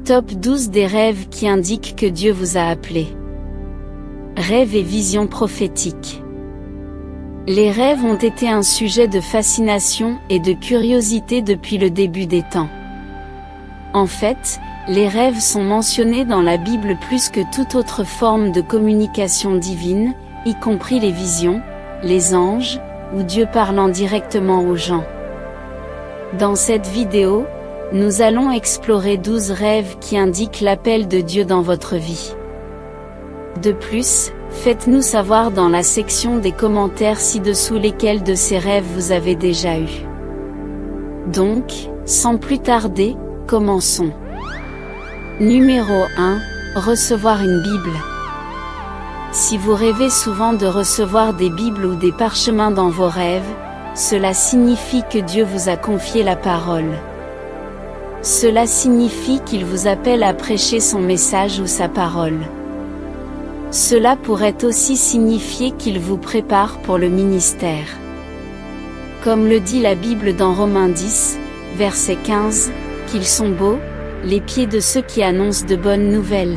Top 12 des rêves qui indiquent que Dieu vous a appelé. Rêves et visions prophétiques. Les rêves ont été un sujet de fascination et de curiosité depuis le début des temps. En fait, les rêves sont mentionnés dans la Bible plus que toute autre forme de communication divine, y compris les visions, les anges, ou Dieu parlant directement aux gens. Dans cette vidéo, nous allons explorer 12 rêves qui indiquent l'appel de Dieu dans votre vie. De plus, faites-nous savoir dans la section des commentaires ci-dessous lesquels de ces rêves vous avez déjà eu. Donc, sans plus tarder, commençons. Numéro 1. Recevoir une Bible. Si vous rêvez souvent de recevoir des Bibles ou des parchemins dans vos rêves, cela signifie que Dieu vous a confié la parole. Cela signifie qu'il vous appelle à prêcher son message ou sa parole. Cela pourrait aussi signifier qu'il vous prépare pour le ministère. Comme le dit la Bible dans Romains 10, verset 15, qu'ils sont beaux, les pieds de ceux qui annoncent de bonnes nouvelles.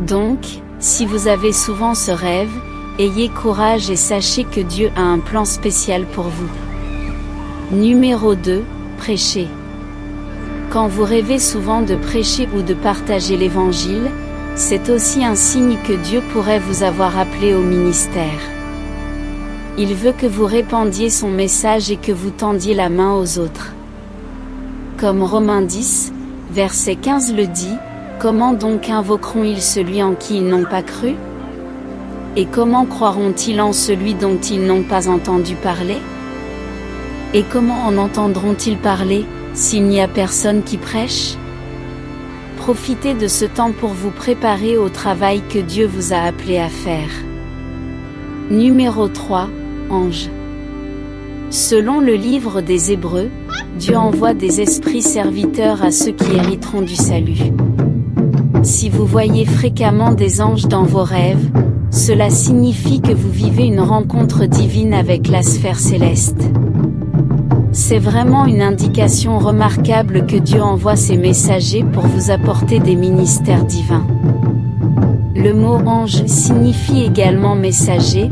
Donc, si vous avez souvent ce rêve, ayez courage et sachez que Dieu a un plan spécial pour vous. Numéro 2, prêcher. Quand vous rêvez souvent de prêcher ou de partager l'Évangile, c'est aussi un signe que Dieu pourrait vous avoir appelé au ministère. Il veut que vous répandiez son message et que vous tendiez la main aux autres. Comme Romains 10, verset 15 le dit, « Comment donc invoqueront-ils celui en qui ils n'ont pas cru ? Et comment croiront-ils en celui dont ils n'ont pas entendu parler ? Et comment en entendront-ils parler, s'il n'y a personne qui prêche ? » Profitez de ce temps pour vous préparer au travail que Dieu vous a appelé à faire. Numéro 3, Ange. Selon le livre des Hébreux, Dieu envoie des esprits serviteurs à ceux qui hériteront du salut. Si vous voyez fréquemment des anges dans vos rêves, cela signifie que vous vivez une rencontre divine avec la sphère céleste. C'est vraiment une indication remarquable que Dieu envoie ses messagers pour vous apporter des ministères divins. Le mot ange signifie également messager,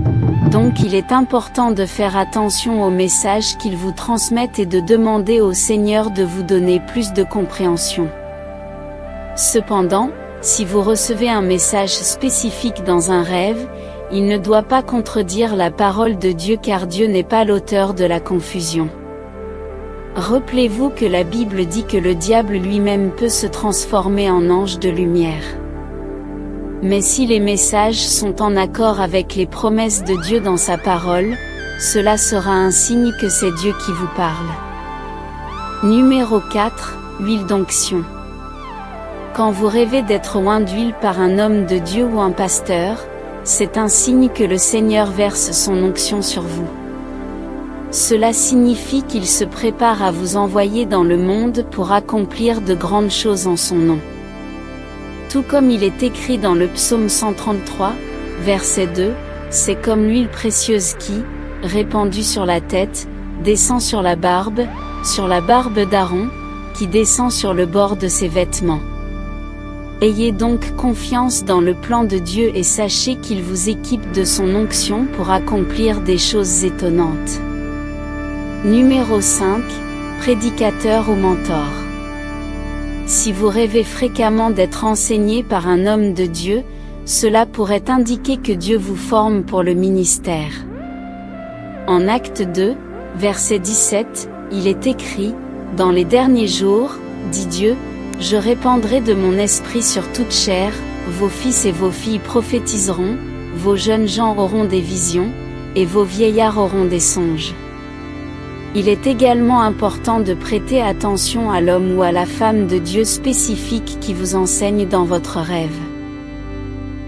donc il est important de faire attention aux messages qu'ils vous transmettent et de demander au Seigneur de vous donner plus de compréhension. Cependant, si vous recevez un message spécifique dans un rêve, il ne doit pas contredire la parole de Dieu car Dieu n'est pas l'auteur de la confusion. Rappelez-vous que la Bible dit que le diable lui-même peut se transformer en ange de lumière. Mais si les messages sont en accord avec les promesses de Dieu dans sa parole, cela sera un signe que c'est Dieu qui vous parle. Numéro 4, huile d'onction. Quand vous rêvez d'être oint d'huile par un homme de Dieu ou un pasteur, c'est un signe que le Seigneur verse son onction sur vous. Cela signifie qu'il se prépare à vous envoyer dans le monde pour accomplir de grandes choses en son nom. Tout comme il est écrit dans le psaume 133, verset 2, c'est comme l'huile précieuse qui, répandue sur la tête, descend sur la barbe d'Aaron, qui descend sur le bord de ses vêtements. Ayez donc confiance dans le plan de Dieu et sachez qu'il vous équipe de son onction pour accomplir des choses étonnantes. Numéro 5, prédicateur ou mentor. Si vous rêvez fréquemment d'être enseigné par un homme de Dieu, cela pourrait indiquer que Dieu vous forme pour le ministère. En Acte 2, verset 17, il est écrit, « Dans les derniers jours, dit Dieu, je répandrai de mon esprit sur toute chair, vos fils et vos filles prophétiseront, vos jeunes gens auront des visions, et vos vieillards auront des songes. » Il est également important de prêter attention à l'homme ou à la femme de Dieu spécifique qui vous enseigne dans votre rêve.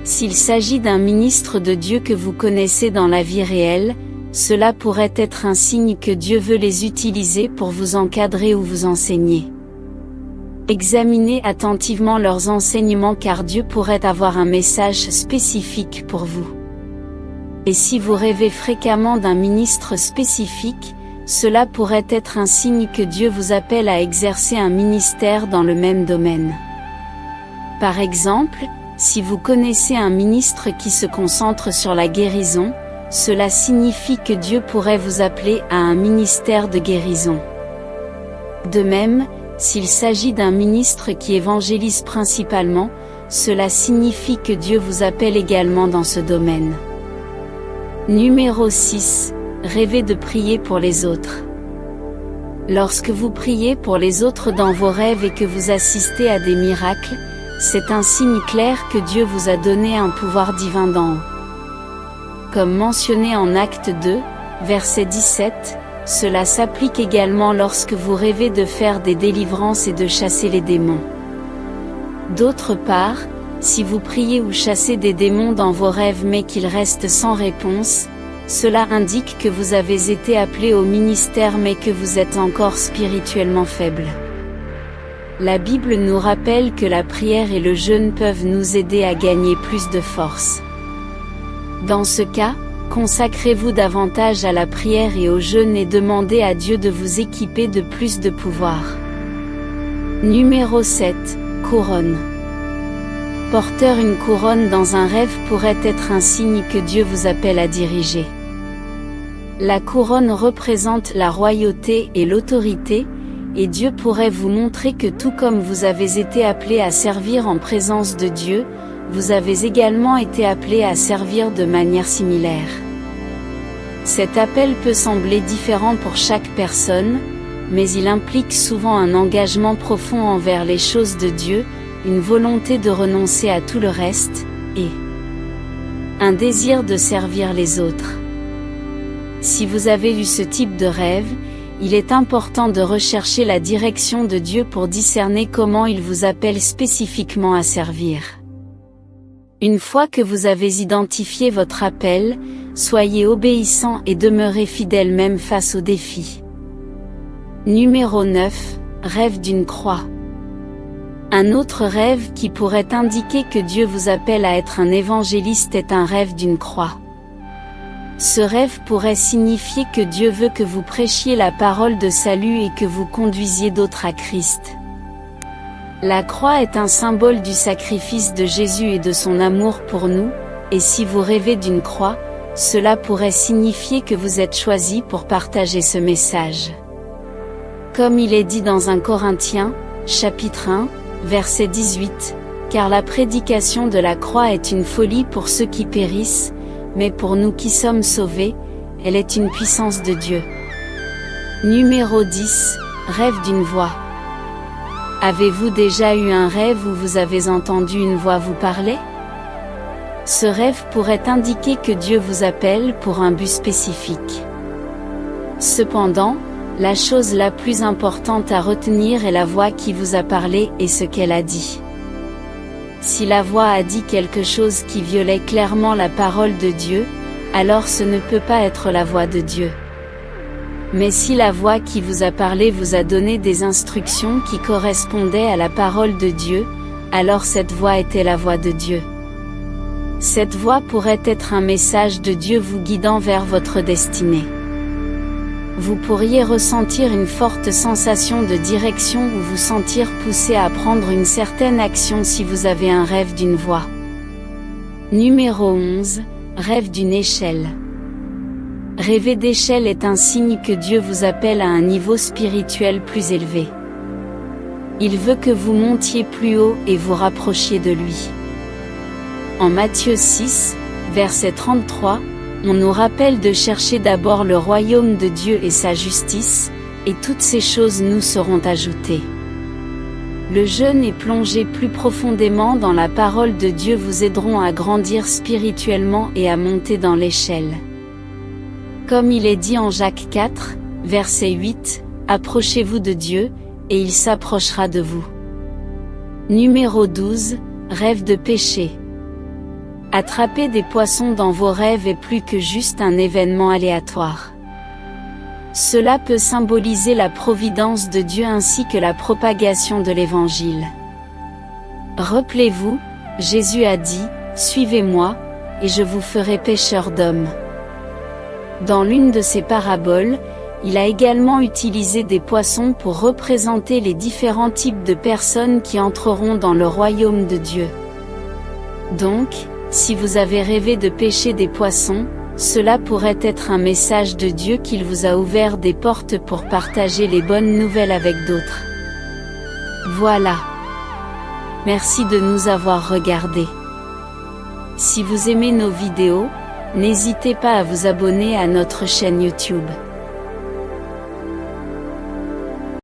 S'il s'agit d'un ministre de Dieu que vous connaissez dans la vie réelle, cela pourrait être un signe que Dieu veut les utiliser pour vous encadrer ou vous enseigner. Examinez attentivement leurs enseignements car Dieu pourrait avoir un message spécifique pour vous. Et si vous rêvez fréquemment d'un ministre spécifique, cela pourrait être un signe que Dieu vous appelle à exercer un ministère dans le même domaine. Par exemple, si vous connaissez un ministre qui se concentre sur la guérison, cela signifie que Dieu pourrait vous appeler à un ministère de guérison. De même, s'il s'agit d'un ministre qui évangélise principalement, cela signifie que Dieu vous appelle également dans ce domaine. Numéro 6. Rêvez de prier pour les autres. Lorsque vous priez pour les autres dans vos rêves et que vous assistez à des miracles, c'est un signe clair que Dieu vous a donné un pouvoir divin d'en haut. Comme mentionné en Acte 2, verset 17, cela s'applique également lorsque vous rêvez de faire des délivrances et de chasser les démons. D'autre part, si vous priez ou chassez des démons dans vos rêves mais qu'ils restent sans réponse, cela indique que vous avez été appelé au ministère mais que vous êtes encore spirituellement faible. La Bible nous rappelle que la prière et le jeûne peuvent nous aider à gagner plus de force. Dans ce cas, consacrez-vous davantage à la prière et au jeûne et demandez à Dieu de vous équiper de plus de pouvoir. Numéro 7. Couronne. Porteur une couronne dans un rêve pourrait être un signe que Dieu vous appelle à diriger. La couronne représente la royauté et l'autorité, et Dieu pourrait vous montrer que tout comme vous avez été appelé à servir en présence de Dieu, vous avez également été appelé à servir de manière similaire. Cet appel peut sembler différent pour chaque personne, mais il implique souvent un engagement profond envers les choses de Dieu, une volonté de renoncer à tout le reste, et un désir de servir les autres. Si vous avez eu ce type de rêve, il est important de rechercher la direction de Dieu pour discerner comment il vous appelle spécifiquement à servir. Une fois que vous avez identifié votre appel, soyez obéissant et demeurez fidèle même face aux défis. Numéro 9. Rêve d'une croix. Un autre rêve qui pourrait indiquer que Dieu vous appelle à être un évangéliste est un rêve d'une croix. Ce rêve pourrait signifier que Dieu veut que vous prêchiez la parole de salut et que vous conduisiez d'autres à Christ. La croix est un symbole du sacrifice de Jésus et de son amour pour nous, et si vous rêvez d'une croix, cela pourrait signifier que vous êtes choisi pour partager ce message. Comme il est dit dans 1 Corinthiens, chapitre 1, verset 18, « Car la prédication de la croix est une folie pour ceux qui périssent, mais pour nous qui sommes sauvés, elle est une puissance de Dieu. » Numéro 10. Rêve d'une voix. Avez-vous déjà eu un rêve où vous avez entendu une voix vous parler? Ce rêve pourrait indiquer que Dieu vous appelle pour un but spécifique. Cependant, la chose la plus importante à retenir est la voix qui vous a parlé et ce qu'elle a dit. Si la voix a dit quelque chose qui violait clairement la parole de Dieu, alors ce ne peut pas être la voix de Dieu. Mais si la voix qui vous a parlé vous a donné des instructions qui correspondaient à la parole de Dieu, alors cette voix était la voix de Dieu. Cette voix pourrait être un message de Dieu vous guidant vers votre destinée. Vous pourriez ressentir une forte sensation de direction ou vous sentir poussé à prendre une certaine action si vous avez un rêve d'une voix. Numéro 11. Rêve d'une échelle. Rêver d'échelle est un signe que Dieu vous appelle à un niveau spirituel plus élevé. Il veut que vous montiez plus haut et vous rapprochiez de lui. En Matthieu 6, verset 33, on nous rappelle de chercher d'abord le royaume de Dieu et sa justice, et toutes ces choses nous seront ajoutées. Le jeûne et plonger plus profondément dans la parole de Dieu vous aideront à grandir spirituellement et à monter dans l'échelle. Comme il est dit en Jacques 4, verset 8, « Approchez-vous de Dieu, et il s'approchera de vous. » Numéro 12, rêve de pêcher. Attraper des poissons dans vos rêves est plus que juste un événement aléatoire. Cela peut symboliser la providence de Dieu ainsi que la propagation de l'Évangile. Rappelez-vous, Jésus a dit, « Suivez-moi, et je vous ferai pêcheurs d'hommes. » Dans l'une de ses paraboles, Il a également utilisé des poissons pour représenter les différents types de personnes qui entreront dans le royaume de Dieu. Donc, si vous avez rêvé de pêcher des poissons, cela pourrait être un message de Dieu qu'il vous a ouvert des portes pour partager les bonnes nouvelles avec d'autres. Voilà. Merci de nous avoir regardés. Si vous aimez nos vidéos, n'hésitez pas à vous abonner à notre chaîne YouTube.